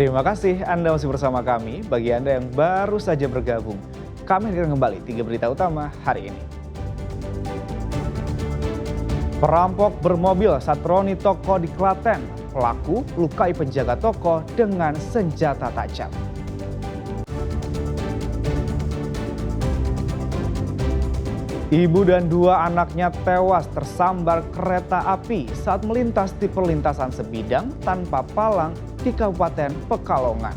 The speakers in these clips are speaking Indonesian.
Terima kasih Anda masih bersama kami. Bagi Anda yang baru saja bergabung, kami akan kembali 3 berita utama hari ini. Perampok bermobil satroni toko di Klaten. Pelaku lukai penjaga toko dengan senjata tajam. Ibu dan 2 anaknya tewas tersambar kereta api saat melintas di perlintasan sebidang tanpa palang di Kabupaten Pekalongan.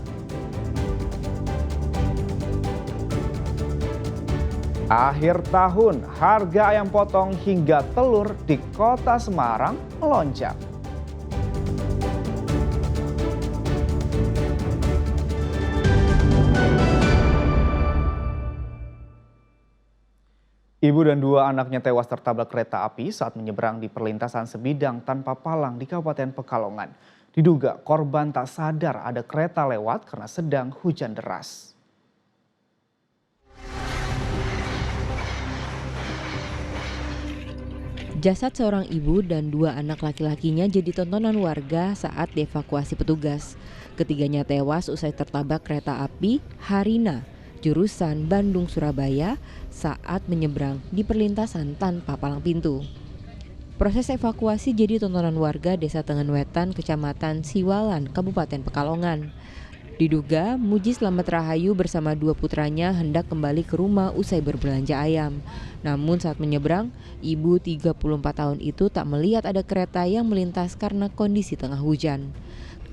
Akhir tahun, harga ayam potong hingga telur di Kota Semarang melonjak. Ibu dan 2 anaknya tewas tertabrak kereta api saat menyeberang di perlintasan sebidang tanpa palang di Kabupaten Pekalongan. Diduga korban tak sadar ada kereta lewat karena sedang hujan deras. Jasad seorang ibu dan 2 anak laki-lakinya jadi tontonan warga saat dievakuasi petugas. Ketiganya tewas usai tertabrak kereta api Harina, jurusan Bandung-Surabaya saat menyeberang di perlintasan tanpa palang pintu. Proses evakuasi jadi tontonan warga Desa Tengenwetan, Kecamatan Siwalan, Kabupaten Pekalongan. Diduga Muji Slamet Rahayu bersama 2 putranya hendak kembali ke rumah usai berbelanja ayam. Namun saat menyeberang, ibu 34 tahun itu tak melihat ada kereta yang melintas karena kondisi tengah hujan.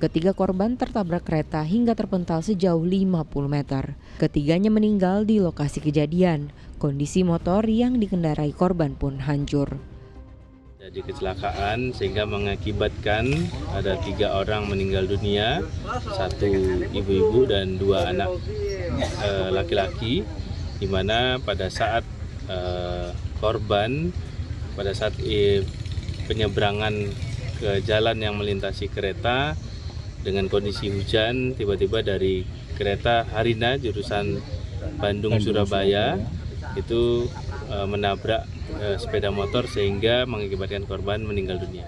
Ketiga korban tertabrak kereta hingga terpental sejauh 50 meter. Ketiganya meninggal di lokasi kejadian. Kondisi motor yang dikendarai korban pun hancur. Jadi kecelakaan sehingga mengakibatkan ada 3 orang meninggal dunia, 1 ibu-ibu dan 2 anak laki-laki, di mana pada saat korban pada saat penyeberangan ke jalan yang melintasi kereta dengan kondisi hujan, tiba-tiba dari kereta Harina jurusan Bandung-Surabaya itu menabrak sepeda motor sehingga mengakibatkan korban meninggal dunia.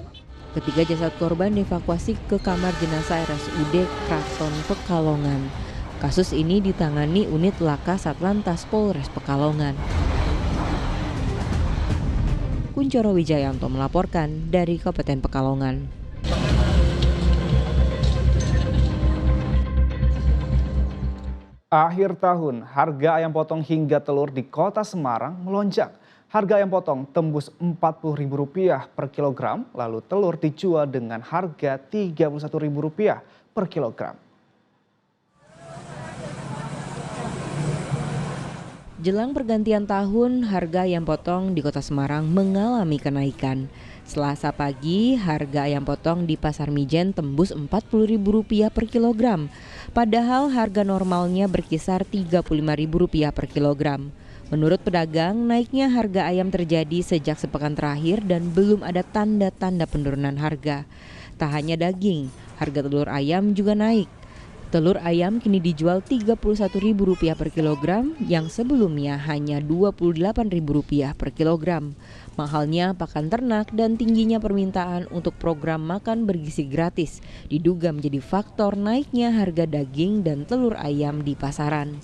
Ketiga jasad korban dievakuasi ke kamar jenazah RSUD Kraton Pekalongan. Kasus ini ditangani unit Laka Satlantas Polres Pekalongan. Kuncoro Wijayanto melaporkan dari Kabupaten Pekalongan. Akhir tahun, harga ayam potong hingga telur di Kota Semarang melonjak. Harga ayam potong tembus Rp40.000 per kilogram, lalu telur dijual dengan harga Rp31.000 per kilogram. Jelang pergantian tahun, harga ayam potong di Kota Semarang mengalami kenaikan. Selasa pagi, harga ayam potong di Pasar Mijen tembus Rp40.000 per kilogram. Padahal harga normalnya berkisar Rp35.000 per kilogram. Menurut pedagang, naiknya harga ayam terjadi sejak sepekan terakhir dan belum ada tanda-tanda penurunan harga. Tak hanya daging, harga telur ayam juga naik. Telur ayam kini dijual Rp31.000 per kilogram yang sebelumnya hanya Rp28.000 per kilogram. Mahalnya pakan ternak dan tingginya permintaan untuk program makan bergizi gratis diduga menjadi faktor naiknya harga daging dan telur ayam di pasaran.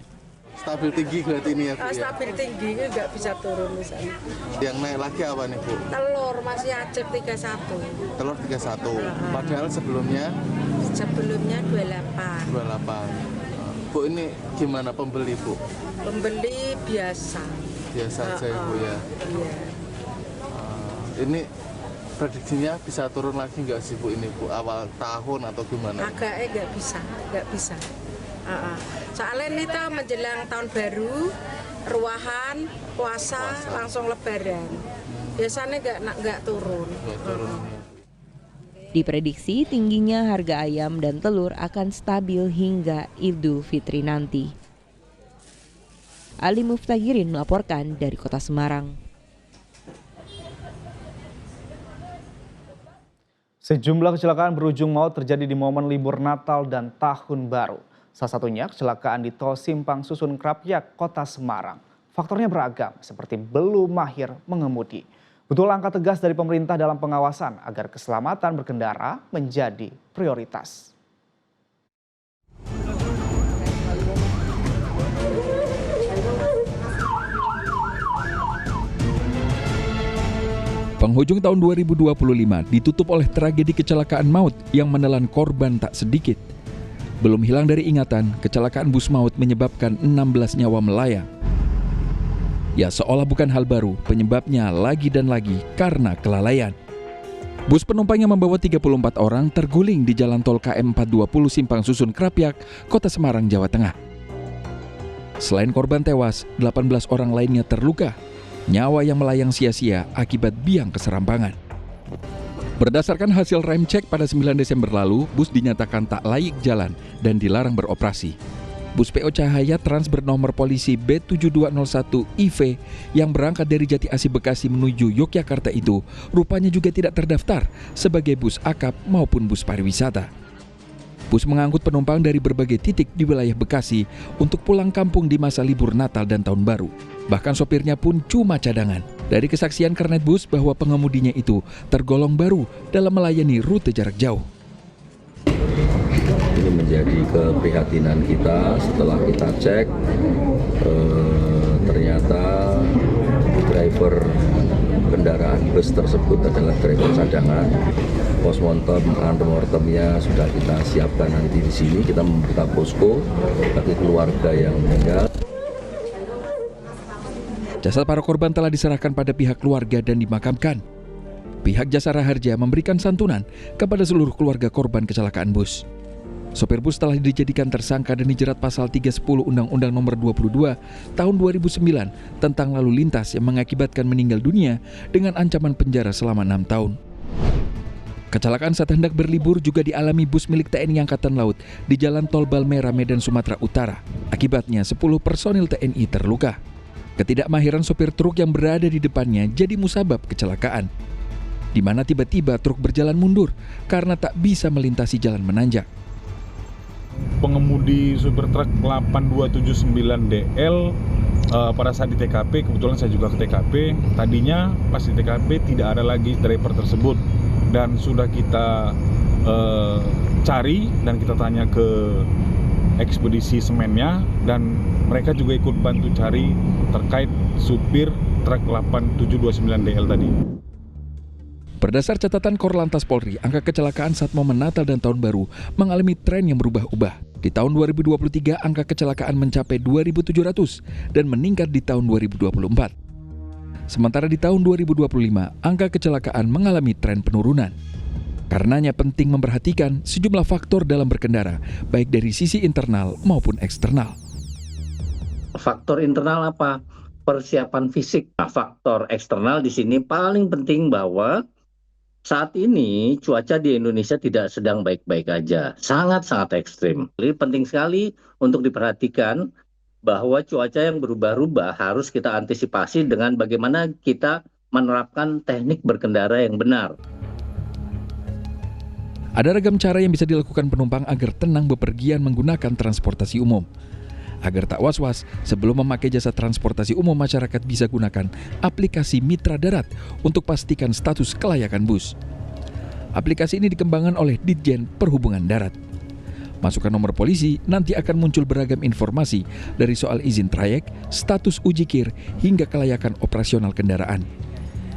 Stabil tinggi berarti ini ya Bu? Stabil tinggi nggak bisa turun misalnya. Yang naik lagi apa nih Bu? Telur masih acep 31. Telur 31, padahal sebelumnya 28. 28. Bu ini gimana pembeli Bu? Pembeli biasa. Biasa aja ya Bu ya? Iya. Ini prediksinya bisa turun lagi nggak sih Bu ini Bu? Awal tahun atau gimana? Agaknya nggak bisa. Soalnya ini tuh menjelang tahun baru, ruahan, puasa. Langsung lebaran. Biasanya nggak turun. Nggak turun. Diprediksi tingginya harga ayam dan telur akan stabil hingga Idul Fitri nanti. Ali Muftagirin melaporkan dari Kota Semarang. Sejumlah kecelakaan berujung maut terjadi di momen libur Natal dan Tahun Baru. Salah satunya kecelakaan di Tol Simpang Susun Krapyak, Kota Semarang. Faktornya beragam, seperti belum mahir mengemudi. Butuh langkah tegas dari pemerintah dalam pengawasan agar keselamatan berkendara menjadi prioritas. Penghujung tahun 2025 ditutup oleh tragedi kecelakaan maut yang menelan korban tak sedikit. Belum hilang dari ingatan, kecelakaan bus maut menyebabkan 16 nyawa melayang. Ya, seolah bukan hal baru, penyebabnya lagi dan lagi karena kelalaian. Bus penumpang yang membawa 34 orang terguling di jalan tol KM 420 Simpang Susun Krapyak, Kota Semarang, Jawa Tengah. Selain korban tewas, 18 orang lainnya terluka. Nyawa yang melayang sia-sia akibat biang keserampangan. Berdasarkan hasil rem cek pada 9 Desember lalu, bus dinyatakan tak layak jalan dan dilarang beroperasi. Bus PO Cahaya Trans bernomor polisi B7201 IV yang berangkat dari Jati Asih Bekasi menuju Yogyakarta itu rupanya juga tidak terdaftar sebagai bus akap maupun bus pariwisata. Bus mengangkut penumpang dari berbagai titik di wilayah Bekasi untuk pulang kampung di masa libur Natal dan Tahun Baru. Bahkan sopirnya pun cuma cadangan. Dari kesaksian kernet bus bahwa pengemudinya itu tergolong baru dalam melayani rute jarak jauh. Ini menjadi keprihatinan kita setelah kita cek, ternyata driver kendaraan bus tersebut adalah driver cadangan. Postmortem, antemortemnya sudah kita siapkan nanti di sini. Kita membuka posko bagi keluarga yang meninggal. Jasad para korban telah diserahkan pada pihak keluarga dan dimakamkan. Pihak Jasara Harja memberikan santunan kepada seluruh keluarga korban kecelakaan bus. Sopir bus telah dijadikan tersangka dan dijerat pasal 310 Undang-Undang Nomor 22 Tahun 2009 tentang lalu lintas yang mengakibatkan meninggal dunia dengan ancaman penjara selama 6 tahun. Kecelakaan saat hendak berlibur juga dialami bus milik TNI Angkatan Laut di Jalan Tol Balmera, Medan, Sumatera Utara. Akibatnya 10 personil TNI terluka. Ketidakmahiran sopir truk yang berada di depannya jadi musabab kecelakaan, di mana tiba-tiba truk berjalan mundur karena tak bisa melintasi jalan menanjak. Pengemudi supir truk 8279DL pada saat di TKP, kebetulan saya juga ke TKP, tadinya pas di TKP tidak ada lagi driver tersebut dan sudah kita cari dan kita tanya ke ekspedisi semennya dan mereka juga ikut bantu cari terkait supir truk 8729DL tadi. Berdasar catatan Korlantas Polri, angka kecelakaan saat momen Natal dan Tahun Baru mengalami tren yang berubah-ubah. Di tahun 2023, angka kecelakaan mencapai 2.700 dan meningkat di tahun 2024. Sementara di tahun 2025, angka kecelakaan mengalami tren penurunan. Karenanya penting memperhatikan sejumlah faktor dalam berkendara, baik dari sisi internal maupun eksternal. Faktor internal apa? Persiapan fisik. Nah, faktor eksternal di sini paling penting bahwa saat ini cuaca di Indonesia tidak sedang baik-baik aja, sangat-sangat ekstrim. Jadi penting sekali untuk diperhatikan bahwa cuaca yang berubah-ubah harus kita antisipasi dengan bagaimana kita menerapkan teknik berkendara yang benar. Ada ragam cara yang bisa dilakukan penumpang agar tenang bepergian menggunakan transportasi umum. Agar tak was-was, sebelum memakai jasa transportasi umum, masyarakat bisa gunakan aplikasi Mitra Darat untuk pastikan status kelayakan bus. Aplikasi ini dikembangkan oleh Ditjen Perhubungan Darat. Masukkan nomor polisi, nanti akan muncul beragam informasi dari soal izin trayek, status uji kir, hingga kelayakan operasional kendaraan.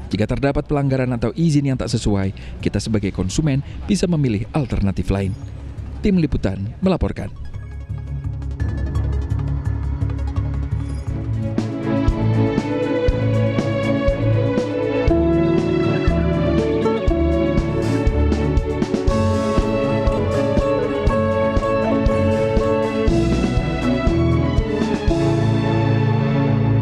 Jika terdapat pelanggaran atau izin yang tak sesuai, kita sebagai konsumen bisa memilih alternatif lain. Tim Liputan melaporkan.